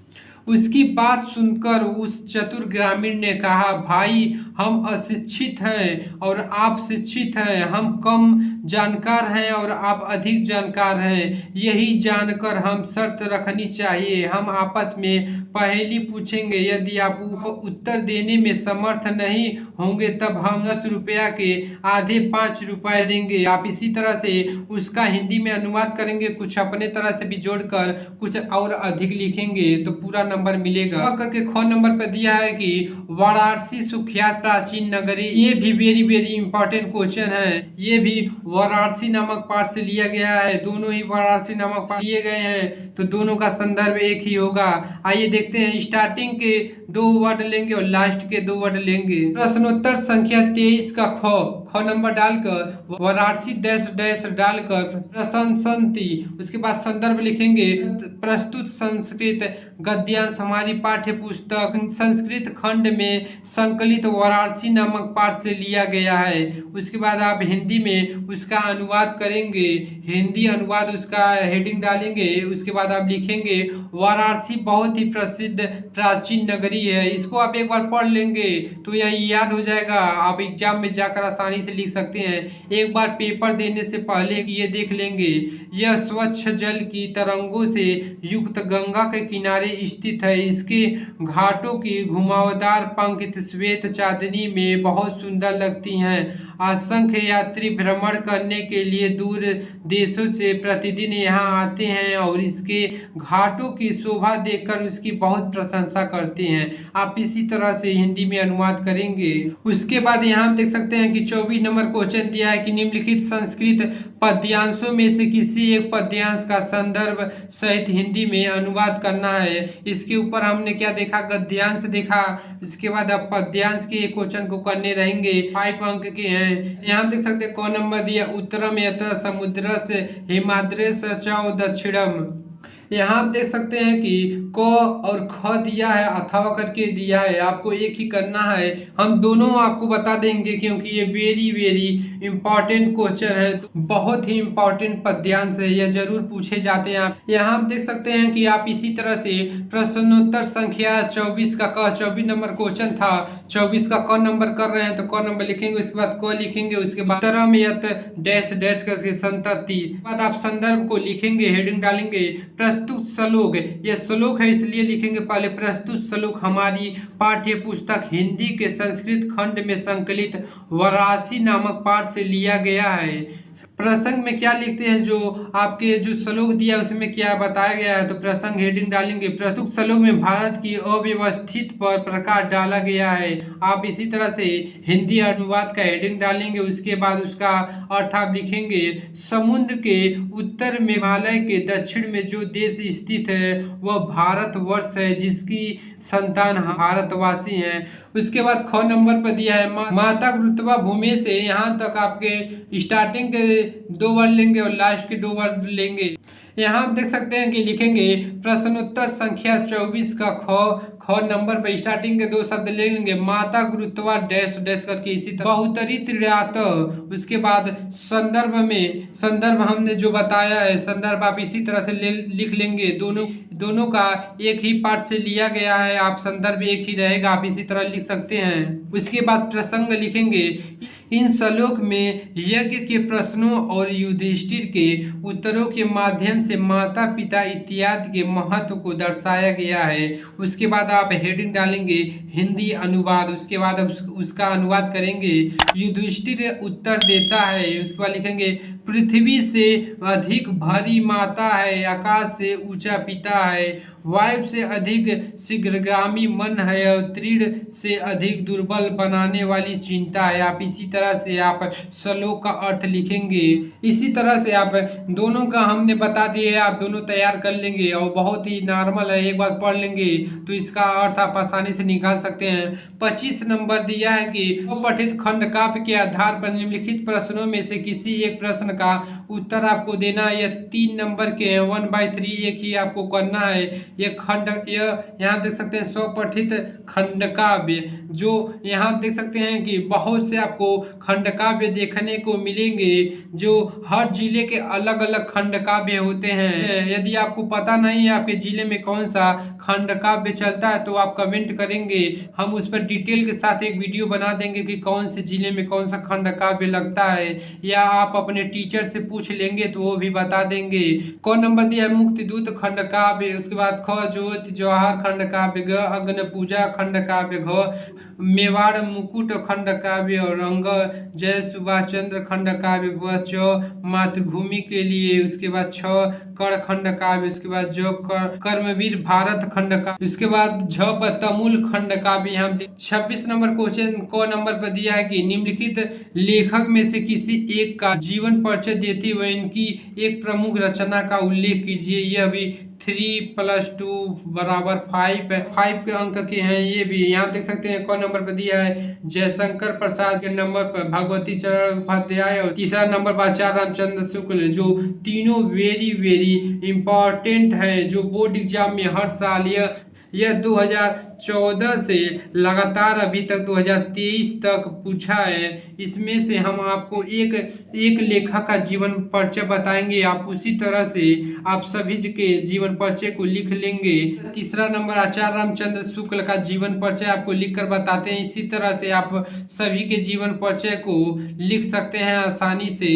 उसकी बात सुनकर उस चतुर ग्रामीण ने कहा, भाई हम अशिक्षित हैं और आप शिक्षित हैं, हम कम जानकार हैं और आप अधिक जानकार हैं, यही जानकर हम शर्त रखनी चाहिए। हम आपस में पहेली पूछेंगे, यदि आप उत्तर देने में समर्थ नहीं होंगे तब हम 10 रुपया के आधे 5 रुपए देंगे। आप इसी तरह से उसका हिंदी में अनुवाद करेंगे, कुछ अपने तरह से भी जोड़कर कुछ और अधिक लिखेंगे तो पूरा नंबर मिलेगा। करके ख नंबर पर दिया है कि वाराणसी सुख्यात प्राचीन नगरी। ये भी वेरी इंपॉर्टेंट क्वेश्चन है। ये भी वाराणसी नामक पाठ से लिया गया है। दोनों ही वाराणसी नामक पाठ लिए गए हैं तो दोनों का संदर्भ एक ही होगा। आइए देखते हैं, स्टार्टिंग के 2 वर्ड लेंगे और लास्ट के 2 वर्ड लेंगे। प्रश्नोत्तर संख्या 23 का ख नंबर डालकर वाराणसी डैश डैश डालकर प्रशंसन्ति, उसके बाद संदर्भ लिखेंगे प्रस्तुत संस्कृत गद्यांश हमारी पाठ्य पुस्तक संस्कृत खंड में संकलित वाराणसी नामक पाठ से लिया गया है। उसके बाद आप हिंदी में उसका अनुवाद करेंगे, हिंदी अनुवाद उसका हेडिंग डालेंगे। उसके बाद आप लिखेंगे वाराणसी बहुत ही प्रसिद्ध प्राचीन नगरी है। इसको आप एक बार पढ़ लेंगे तो यह याद हो जाएगा, आप एग्जाम में जाकर आसानी से लिख सकते हैं। एक बार पेपर देने से पहले ये देख लेंगे, यह स्वच्छ जल की तरंगों से युक्त गंगा के किनारे स्थित है। इसके घाटों की घुमावदार पंक्ति श्वेत चांदनी में बहुत सुंदर लगती हैं। असंख्य यात्री भ्रमण करने के लिए दूर देशों से प्रतिदिन यहाँ आते हैं और इसके घाटों की शोभा देखकर उसकी बहुत प्रशंसा करते हैं। आप इसी तरह से हिंदी में अनुवाद करेंगे। उसके बाद यहाँ हम देख सकते हैं कि 24 नंबर क्वेश्चन दिया है कि निम्नलिखित संस्कृत पद्यांशों में से किसी एक पद्यांश का संदर्भ सहित हिंदी में अनुवाद करना है। इसके ऊपर हमने क्या देखा, गद्यांश देखा। इसके बाद अब पद्यांश के क्वेश्चन को करने रहेंगे, 5 अंक के हैं। यहाँ देख सकते हैं क नंबर दिया उत्तरम यत समुद्र से हिमाद्रेश च दक्षिणम। यहाँ आप देख सकते हैं कि क और ख दिया है, अथवा करके दिया है, आपको एक ही करना है। हम दोनों आपको बता देंगे क्योंकि ये वेरी इंपॉर्टेंट क्वेश्चन है, तो बहुत ही इंपॉर्टेंट पद्यांश है, यह जरूर पूछे जाते हैं। आप यहाँ आप देख सकते हैं कि आप इसी तरह से प्रश्नोत्तर संख्या 24 का क 24 नंबर क्वेश्चन था, 24 का क नंबर कर रहे हैं तो क नंबर लिखेंगे, उसके बाद क लिखेंगे, उसके बाद तरम यत डैश डैश करके संतति, बाद आप संदर्भ को लिखेंगे, हेडिंग डालेंगे प्रस्तुत श्लोक। यह श्लोक है इसलिए लिखेंगे पहले प्रस्तुत श्लोक हमारी पाठ्य पुस्तक हिंदी के संस्कृत खंड में संकलित वाराणसी नामक पाठ से लिया गया है। प्रसंग में क्या लिखते हैं, जो आपके जो श्लोक दिया उसमें क्या बताया गया है, तो प्रसंग हेडिंग डालेंगे। प्रस्तुत श्लोक में भारत की अव्यवस्थित पर प्रकाश डाला गया है। आप इसी तरह से हिंदी अनुवाद का हेडिंग डालेंगे, उसके बाद उसका अर्थ आप लिखेंगे समुद्र के उत्तर में हिमालय के दक्षिण में जो देश स्थित है वह भारतवर्ष है, जिसकी संतान भारतवासी हैं। उसके बाद ख नंबर पर दिया है माता गुरुत्वा भूमि से, यहाँ तक आपके स्टार्टिंग के 2 वर्ड लेंगे और लास्ट के 2 वर्ड लेंगे। यहाँ आप देख सकते हैं कि लिखेंगे प्रश्नोत्तर संख्या 24 का ख नंबर पर स्टार्टिंग के 2 शब्द ले लेंगे, माता गुरुत्वा डैश डैश करके, इसी तरह बहुतरित रात। उसके बाद संदर्भ हमने जो बताया है, संदर्भ आप इसी तरह से लिख लेंगे। दोनों का एक ही पाठ से लिया गया है, आप संदर्भ एक ही रहेगा, आप इसी तरह लिख सकते हैं। उसके बाद प्रसंग लिखेंगे। इन श्लोक में यज्ञ के प्रश्नों और युधिष्ठिर के उत्तरों के माध्यम से माता पिता इत्यादि के महत्व को दर्शाया गया है। उसके बाद आप हेडिंग डालेंगे हिंदी अनुवाद, उसके बाद उसका अनुवाद करेंगे। युधिष्ठिर उत्तर देता है, उसके बाद लिखेंगे पृथ्वी से अधिक भारी माता है, आकाश से ऊंचा पिता है, वायु से अधिक शीघ्रगामी मन है और तीर से अधिक दुर्बल बनाने वाली चिंता है। आप इसी तरह से आप श्लोक का अर्थ लिखेंगे। इसी तरह से आप दोनों का हमने बता दिए, आप दोनों तैयार कर लेंगे और बहुत ही नॉर्मल है, एक बार पढ़ लेंगे तो इसका अर्थ आप आसानी से निकाल सकते हैं। 25 नंबर दिया है कि पठित खंड काव्य के आधार पर निम्नलिखित प्रश्नों में से किसी एक प्रश्न का उत्तर आपको देना है। ये 3 नंबर के हैं, 1/3 एक ही आपको करना है। ये खंड, यहाँ देख सकते हैं स्वपठित खंड काव्य, जो यहाँ देख सकते हैं कि बहुत से आपको खंड काव्य देखने को मिलेंगे, जो हर जिले के अलग अलग खंड काव्य होते हैं। यदि आपको पता नहीं है आपके जिले में कौन सा खंड काव्य चलता है तो आप कमेंट करेंगे, हम उस पर डिटेल के साथ एक वीडियो बना देंगे कि कौन से जिले में कौन सा खंड काव्य लगता है, या आप अपने टीचर से पूछ लेंगे तो वो भी बता देंगे। कौन नंबर दिया है? मुक्तिदूत खंड काव्य, उसके बाद ख ज्योति जवाहर खंड काव्य, ग अग्न पूजा खंड काव्य, घ मेवाड़ मुकुट खंड काव्य, और अंग जय सुभाष चंद्र खंड काव्य, च मातृभूमि के लिए, उसके बाद छ कर खंड काव्य, उसके बाद जो कर्मवीर भारत खंड काव्य, उसके बाद झ पर तमुल खंड काव्य। यहाँ 26 नंबर क्वेश्चन को नंबर पर दिया है कि निम्नलिखित लेखक में से किसी एक का जीवन परिचय देते हुए इनकी एक प्रमुख रचना का उल्लेख कीजिए। यह भी 3 + 2 = 5 है, 5 के अंक के हैं। ये भी यहाँ देख सकते हैं कौन नंबर पर दिया है? जयशंकर प्रसाद के नंबर पर भगवती चरण उपाध्याय, और तीसरा नंबर पर आचार्य रामचंद्र शुक्ल। जो तीनों वेरी इंपॉर्टेंट है, जो बोर्ड एग्जाम में हर साल यह 2014 से लगातार अभी तक 2023 तक पूछा है। इसमें से हम आपको एक लेखक का जीवन परिचय बताएंगे, आप उसी तरह से आप सभी के जीवन परिचय को लिख लेंगे। तीसरा नंबर आचार्य रामचंद्र शुक्ल का जीवन परिचय आपको लिखकर बताते हैं। इसी तरह से आप सभी के जीवन परिचय को लिख सकते हैं आसानी से।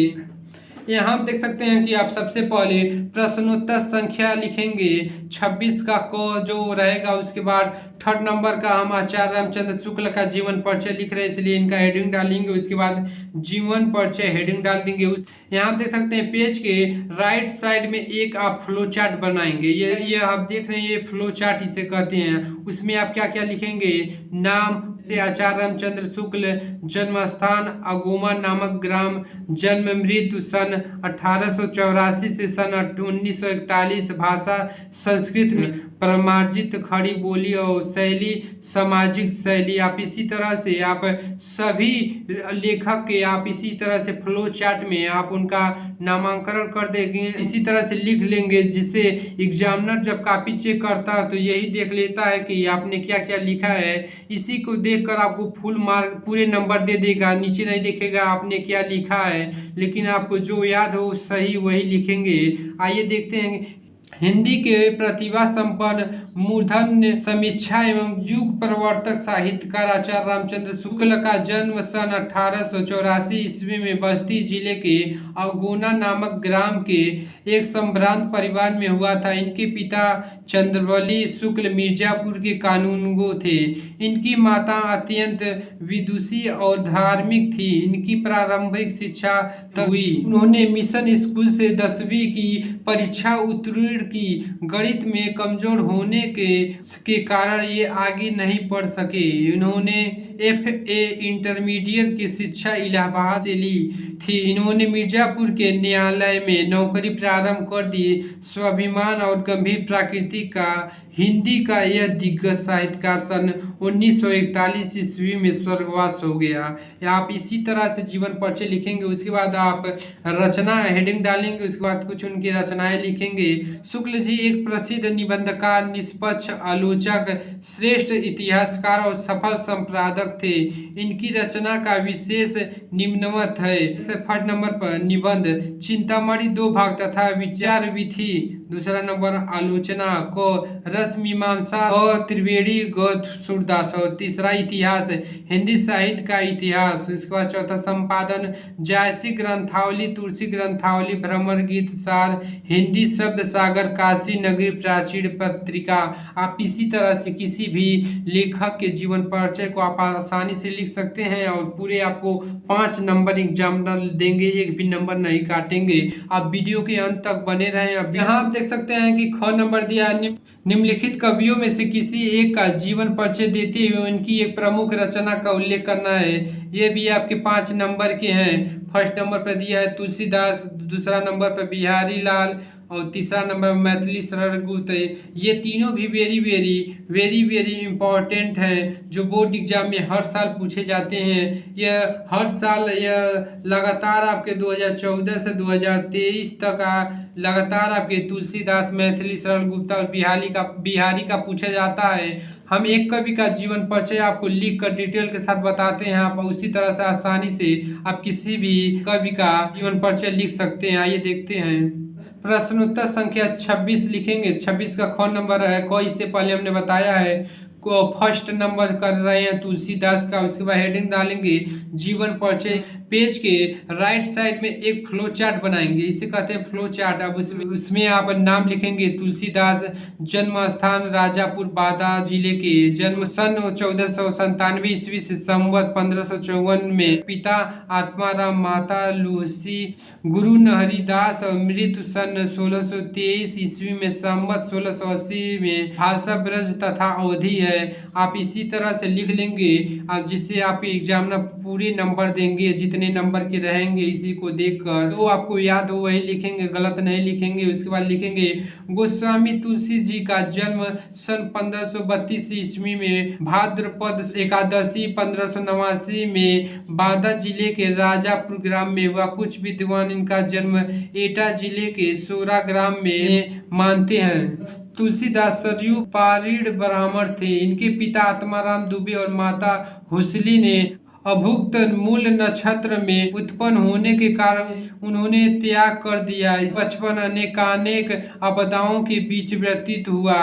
यहाँ हम देख सकते हैं कि आप सबसे पहले प्रश्नोत्तर संख्या लिखेंगे 26 का क जो रहेगा, उसके बाद 3rd नंबर का हम आचार्य रामचंद्र शुक्ल का जीवन परिचय लिख रहे हैं, इसलिए इनका हेडिंग डालेंगे। उसके बाद जीवन परिचय हेडिंग डाल देंगे। यहाँ आप देख सकते हैं पेज के राइट साइड में एक आप फ्लो चार्ट बनाएंगे। ये आप देख रहे हैं, ये फ्लो चार्ट इसे कहते हैं। उसमें आप क्या क्या लिखेंगे? नाम से आचार्य रामचंद्र शुक्ल, जन्म स्थान अगोमा नामक ग्राम, जन्म मृत्यु सन 1884 से सन 1941, भाषा संस्कृत में, प्रमार्जित खड़ी बोली और शैली सामाजिक शैली। आप इसी तरह से आप सभी लेखक के आप इसी तरह से फ्लो चार्ट में आप उनका नामांकन कर देंगे, इसी तरह से लिख लेंगे, जिससे एग्जामिनर जब कॉपी चेक करता है तो यही देख लेता है कि आपने क्या क्या लिखा है। इसी को देखकर आपको फुल मार्क पूरे नंबर दे देगा, नीचे नहीं देखेगा आपने क्या लिखा है, लेकिन आपको जो याद हो सही वही लिखेंगे। आइए देखते हैं हिंदी के प्रतिभा संपन्न मूर्धन्य समीक्षा एवं युग प्रवर्तक साहित्यकार आचार्य रामचंद्र शुक्ल का जन्म सन 1884 ईस्वी में बस्ती जिले के अगोना नामक ग्राम के एक संभ्रांत परिवार में हुआ था। इनके पिता चंद्रवली शुक्ल मिर्जापुर के कानूनगो थे। इनकी माता अत्यंत विदुषी और धार्मिक थी। इनकी प्रारंभिक शिक्षा हुई। उन्होंने मिशन स्कूल से 10वीं की परीक्षा उत्तीर्ण की। गणित में कमजोर होने के कारण ये आगे नहीं पढ़ सके। इन्होंने FA इंटरमीडिएट की शिक्षा इलाहाबाद से ली थी। इन्होंने मिर्जापुर के न्यायालय में नौकरी प्रारंभ कर दी। स्वाभिमान और गंभीर प्रकृति का हिंदी का यह दिग्गज साहित्यकार सन 1941 ईस्वी में स्वर्गवास हो गया। आप इसी तरह से जीवन परिचय लिखेंगे। उसके बाद आप रचना हेडिंग डालेंगे। उसके बाद कुछ उनकी रचनाएं लिखेंगे। शुक्ल जी एक प्रसिद्ध निबंधकार, निष्पक्ष आलोचक, श्रेष्ठ इतिहासकार और सफल संपादक थे। इनकी रचना का विशेष निम्नवत है। 1st नंबर पर निबंध चिंतामणि 2 भाग तथा विचार विधि। दूसरा नंबर आलोचना को रस मीमांसा और त्रिवेणी गौध सूरदास। और तीसरा इतिहास हिंदी साहित्य का इतिहास। इसके बाद चौथा संपादन जायसी ग्रंथावली, तुलसी ग्रंथावली, भ्रमर गीत सार, हिंदी शब्द सागर, काशी नगरी प्राचीन पत्रिका। आप इसी तरह से किसी भी लेखक के जीवन परिचय को आप आसानी से लिख सकते हैं और पूरे आपको 5 नंबर एग्जाम देंगे, एक भी नंबर नहीं काटेंगे। आप वीडियो के अंत तक बने रहें। अब यहाँ आप देख सकते हैं कि ख नंबर दिया निम्नलिखित कवियों में से किसी एक का जीवन परिचय देते हुए उनकी एक प्रमुख रचना का उल्लेख करना है। ये भी आपके 5 नंबर के हैं। 1st नंबर पर दिया है तुलसीदास, दूसरा नंबर पर बिहारी लाल, और तीसरा नंबर मैथिली सरल गुप्त। ये तीनों भी वेरी वेरी वेरी इंपॉर्टेंट हैं, जो बोर्ड एग्जाम में हर साल पूछे जाते हैं। यह हर साल यह लगातार आपके 2014 से 2023 तक लगातार आपके तुलसीदास, मैथिली सरल गुप्ता और बिहारी का पूछा जाता है। हम एक कवि का जीवन परिचय आपको लिख कर डिटेल के साथ बताते हैं, आप उसी तरह से आसानी से आप किसी भी कवि का जीवन परिचय लिख सकते हैं। आइए देखते हैं। प्रश्नोत्तर संख्या 26 लिखेंगे। 26 का ख नंबर है, क इससे पहले हमने बताया है। को फर्स्ट नंबर कर रहे हैं तुलसीदास का। उसके बाद हेडिंग डालेंगे जीवन परिचय। पेज के राइट साइड में एक फ्लो चार्ट बनाएंगे, इसे कहते हैं फ्लो चार्ट। अब उसमें आप नाम लिखेंगे तुलसीदास, जन्म स्थान राजापुर बादा जिले के, जन्म सन 1497 ईस्वी से संवत 1554 में, पिता आत्माराम, माता लूसी, गुरु नहरीदास और मृत्यु सन 1623 ईस्वी में, संवत 1680 में, भाषा ब्रज तथा अवधि है। आप इसी तरह से लिख लेंगे जिससे आप एग्जामिनर पूरे नंबर देंगे, जितने नंबर के रहेंगे इसी को देखकर तो आपको याद हो वही लिखेंगे, गलत नहीं लिखेंगे। उसके बाद लिखेंगे गोस्वामी तुलसी जी का जन्म सन 1532 ईस्वी में, भाद्रपद एकादशी 1589 में, बादा जिले के राजापुर ग्राम में हुआ। कुछ विद्वान इनका जन्म एटा जिले के सोरा ग्राम में मानते हैं। तुलसीदास सरयू पारीण ब्राह्मण थे। इनके पिता आत्माराम दुबे और माता हुसली ने अभुक्त मूल नक्षत्र में उत्पन्न होने के कारण उन्होंने त्याग कर दिया। बचपन अनेकानेक आपदाओं के बीच व्यतीत हुआ।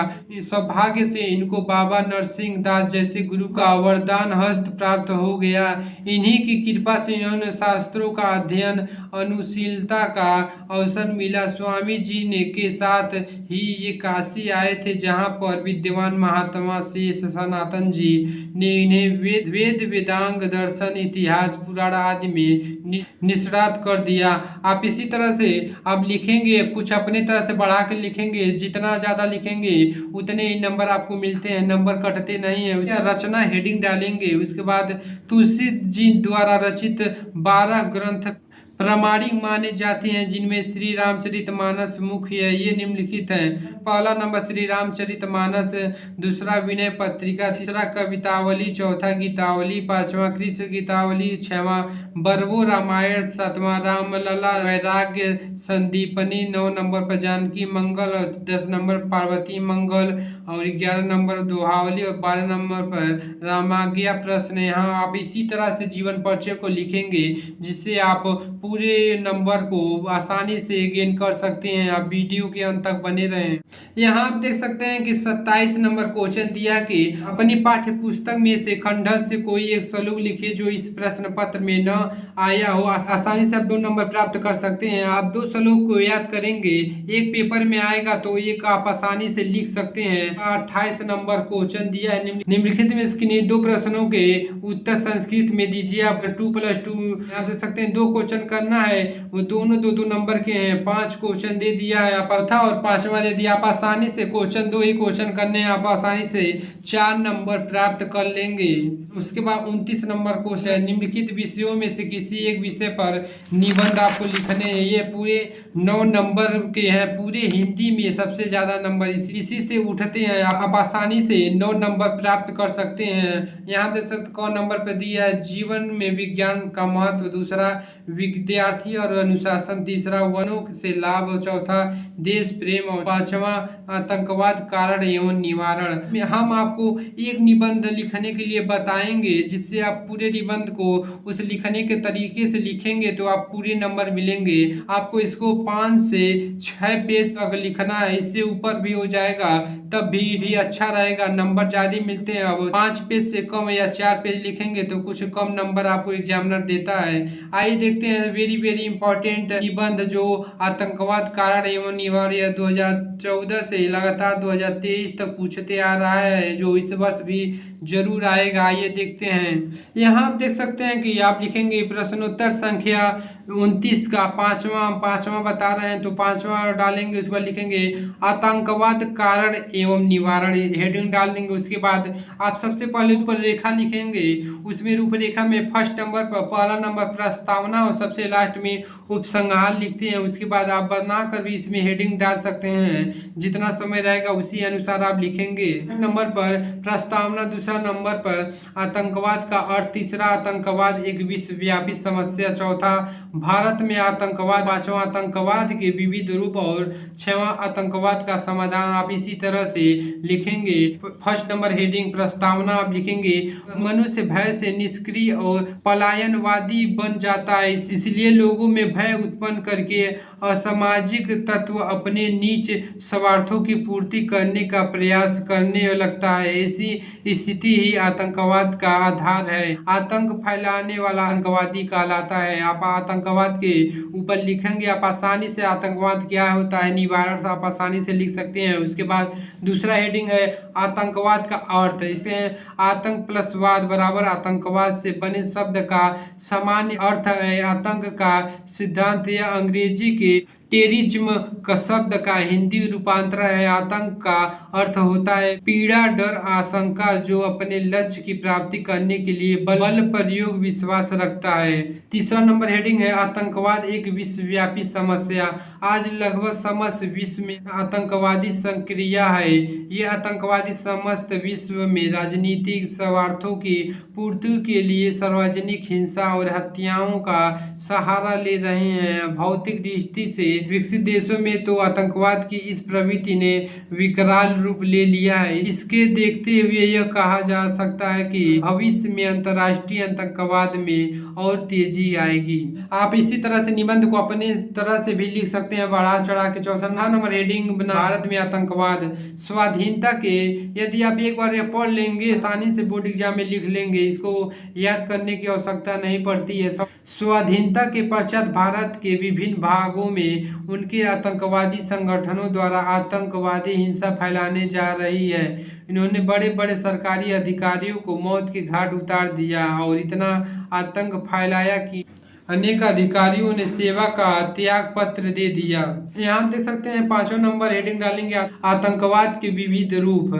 सौभाग्य से इनको बाबा नरसिंह दास जैसे गुरु का वरदान हस्त प्राप्त हो गया। इन्हीं की कृपा से इन्होंने शास्त्रों का अध्ययन, अनुशीलता का अवसर मिला। स्वामी जी ने के साथ ही ये काशी आए थे, जहाँ पर विद्वान महात्मा शेष सनातन जी ने इन्हें वेद वेदांग दर्शन, इतिहास, पुराण आदि में निष्णात कर दिया। आप इसी तरह से आप लिखेंगे, कुछ अपने तरह से बढ़ा के लिखेंगे। जितना ज़्यादा लिखेंगे उतने ही नंबर आपको मिलते हैं, नंबर कटते नहीं है। उसका रचना हेडिंग डालेंगे। उसके बाद तुलसी जी द्वारा रचित 12 ग्रंथ प्रामाणिक माने जाते हैं, जिनमें श्री रामचरितमानस मुख्य है। ये निम्नलिखित हैं। पहला नंबर श्री रामचरितमानस, दूसरा विनय पत्रिका, तीसरा कवितावली, चौथा गीतावली, पांचवा कृष्ण गीतावली, छठवां बरवो रामायण, सातवां रामलला वैराग्य संदीपनी, 9 नंबर पर जानकी मंगल और 10 नंबर पार्वती मंगल और 11 नंबर दोहावली और 12 नंबर पर रामाज्ञा प्रश्न। यहाँ आप इसी तरह से जीवन परिचय को लिखेंगे, जिससे आप पूरे नंबर को आसानी से गेन कर सकते हैं। आप वीडियो के अंत तक बने रहें। यहाँ आप देख सकते हैं कि 27 नंबर क्वेश्चन दिया कि अपनी पाठ्य पुस्तक में से खंडस से कोई एक श्लोक लिखिए जो इस प्रश्न पत्र में न आया हो। आसानी से आप 2 नंबर प्राप्त कर सकते हैं। आप 2 श्लोक को याद करेंगे, एक पेपर में आएगा तो एक आप आसानी से लिख सकते हैं। 28 नंबर क्वेश्चन दिया है। निम्नलिखित में से 2 प्रश्नों के उत्तर संस्कृत में दीजिए। आप 2+2 आप देख सकते हैं 2 क्वेश्चन करना है, वो दोनों 2-2 नंबर के हैं। 5 क्वेश्चन दे दिया है, आप चौथा और 5वां दे दिया। आप आसानी से क्वेश्चन 2 ही क्वेश्चन करने हैं, आप आसानी से 4 नंबर प्राप्त कर लेंगे। उसके बाद 29 नंबर क्वेश्चन, निम्नलिखित विषयों में से किसी एक विषय पर निबंध आपको लिखने हैं। ये पूरे 9 नंबर के हैं, पूरे हिंदी में सबसे ज्यादा नंबर इसी से उठते हैं। आप आसानी से 9 नंबर प्राप्त कर सकते हैं। यहाँ देख सकते कौन नंबर पर दिया है, जीवन में विज्ञान का महत्व, दूसरा विद्यार्थी और अनुशासन, तीसरा वनों से लाभ, चौथा देश प्रेम और 5वां आतंकवाद कारण एवं निवारण। हम आपको एक निबंध लिखने के लिए बताएंगे, जिससे आप पूरे निबंध को उस लिखने के तरीके से लिखेंगे तो आप पूरे नंबर मिलेंगे। आपको इसको 5 से 6 पेज तक लिखना है, इससे ऊपर भी हो जाएगा तब भी अच्छा रहेगा, नंबर ज़्यादा मिलते हैं। अब 5 पेज से कम या 4 पेज लिखेंगे तो कुछ कम नंबर आपको एग्जामिनर देता है। आइए देखते हैं वेरी इंपॉर्टेंट निबंध जो आतंकवाद कारण एवं निवारण 2014 से लगातार 2023 तक पूछते आ रहा है, जो इस वर्ष भी जरूर आएगा। आइए देखते हैं। यहाँ आप देख सकते हैं कि आप लिखेंगे प्रश्नोत्तर संख्या 29 का पांचवा बता रहे हैं, तो पांचवा डालेंगे। उसके बाद लिखेंगे आतंकवाद कारण एवं निवारण, हेडिंग डाल देंगे। उसके बाद आप सबसे पहले रूपरेखा लिखेंगे। उसमें रूपरेखा में फर्स्ट नंबर पर पहला नंबर प्रस्तावना और सबसे लास्ट में उपसंहार लिखते हैं। उसके बाद आप बनाकर भी इसमें हेडिंग डाल सकते हैं, जितना समय रहेगा उसी अनुसार आप लिखेंगे। नंबर पर प्रस्तावना, दूसरा नंबर पर आतंकवाद का अर्थ, तीसरा आतंकवाद एक विश्वव्यापी समस्या, चौथा भारत में आतंकवाद, पांचवा आतंकवाद के विविध रूप और छठवां आतंकवाद का समाधान। आप इसी तरह से लिखेंगे। फर्स्ट नंबर हेडिंग प्रस्तावना आप लिखेंगे मनुष्य भय से निष्क्रिय और पलायनवादी बन जाता है, इसलिए लोगों में भय उत्पन्न करके असामाजिक तत्व अपने नीच स्वार्थों की पूर्ति करने का प्रयास करने लगता है। ऐसी स्थिति ही आतंकवाद का आधार है। आतंक फैलाने वाला आतंकवादी कहलाता है। आप आतंकवाद के ऊपर लिखेंगे। आप आसानी से आतंकवाद क्या होता है, निवारण से आप आसानी से लिख सकते हैं। उसके बाद दूसरा हेडिंग है आतंकवाद का अर्थ। इसे आतंक प्लस वाद बराबर आतंकवाद से बने शब्द का सामान्य अर्थ है। आतंक का सिद्धांत या अंग्रेजी के टेररिज्म का शब्द का हिंदी रूपांतर है। आतंक का अर्थ होता है पीड़ा, डर, आशंका जो अपने लक्ष्य की प्राप्ति करने के लिए बल प्रयोग विश्वास रखता है। तीसरा नंबर हेडिंग है आतंकवाद एक विश्वव्यापी समस्या। आज लगभग समस्त विश्व में आतंकवादी सक्रिय है। ये आतंकवादी समस्त विश्व में राजनीतिक स्वार्थों की पूर्ति के लिए सार्वजनिक हिंसा और हत्याओं का सहारा ले रहे हैं। भौतिक दृष्टि से विकसित देशों में तो आतंकवाद की इस प्रवृत्ति ने विकराल रूप ले लिया है। इसके देखते हुए यह कहा जा सकता है कि भविष्य में अंतर्राष्ट्रीय आतंकवाद में और तेजी आएगी। आप इसी तरह से निबंध को अपने तरह से भी लिख सकते हैं, बढ़ा चढ़ा के। चौथा नंबर हेडिंग बना भारत में आतंकवाद स्वाधीनता के। यदि आप एक बार यह पढ़ लेंगे आसानी से बोर्ड एग्जाम में लिख लेंगे, इसको याद करने की आवश्यकता नहीं पड़ती है। स्वाधीनता के पश्चात भारत के विभिन्न भागों में उनके आतंकवादी संगठनों द्वारा आतंकवादी हिंसा फैलाने जा रही है। इन्होंने बड़े बड़े सरकारी अधिकारियों को मौत के घाट उतार दिया और इतना आतंक फैलाया कि अनेक अधिकारियों ने सेवा का त्याग पत्र दे दिया। यहाँ हम देख सकते हैं पांचवा नंबर हेडिंग डालेंगे आतंकवाद के विविध रूप।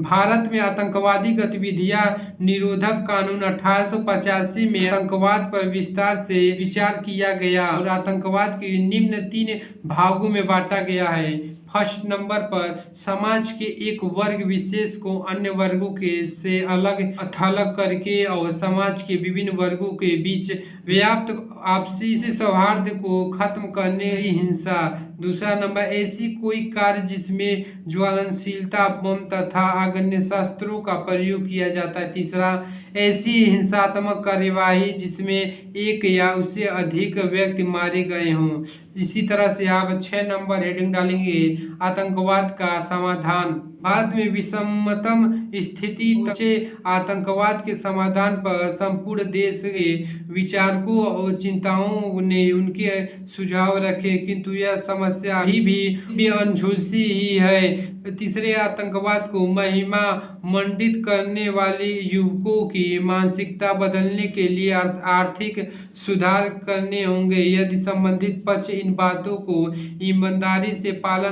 भारत में आतंकवादी गतिविधियां निरोधक कानून 1885 में आतंकवाद पर विस्तार से विचार किया गया और आतंकवाद के निम्न 3 भागों में बांटा गया है। फर्स्ट नंबर पर समाज के एक वर्ग विशेष को अन्य वर्गों के से अलग थलग करके और समाज के विभिन्न वर्गों के बीच व्याप्त आपसी सौहार्द को खत्म करने की हिंसा। दूसरा नंबर ऐसी कोई कार्य जिसमें ज्वलनशीलता, बम तथा आग्नेय शस्त्रों का प्रयोग किया जाता है। तीसरा ऐसी हिंसात्मक कार्यवाही जिसमें एक या उससे अधिक व्यक्ति मारे गए हों। इसी तरह से आप 6 नंबर हेडिंग डालेंगे आतंकवाद का समाधान। भारत में विषमतम स्थिति तक आतंकवाद के समाधान पर संपूर्ण देश के विचारकों और चिंताओं ने उनके सुझाव रखे, किंतु यह समस्या अभी भी अनसुलझी ही है। तीसरे आतंकवाद को महिमा मंडित करने वाले युवकों की मानसिकता बदलने के लिए आर्थिक सुधार करने होंगे। यदि संबंधित पक्ष इन बातों को ईमानदारी से पालन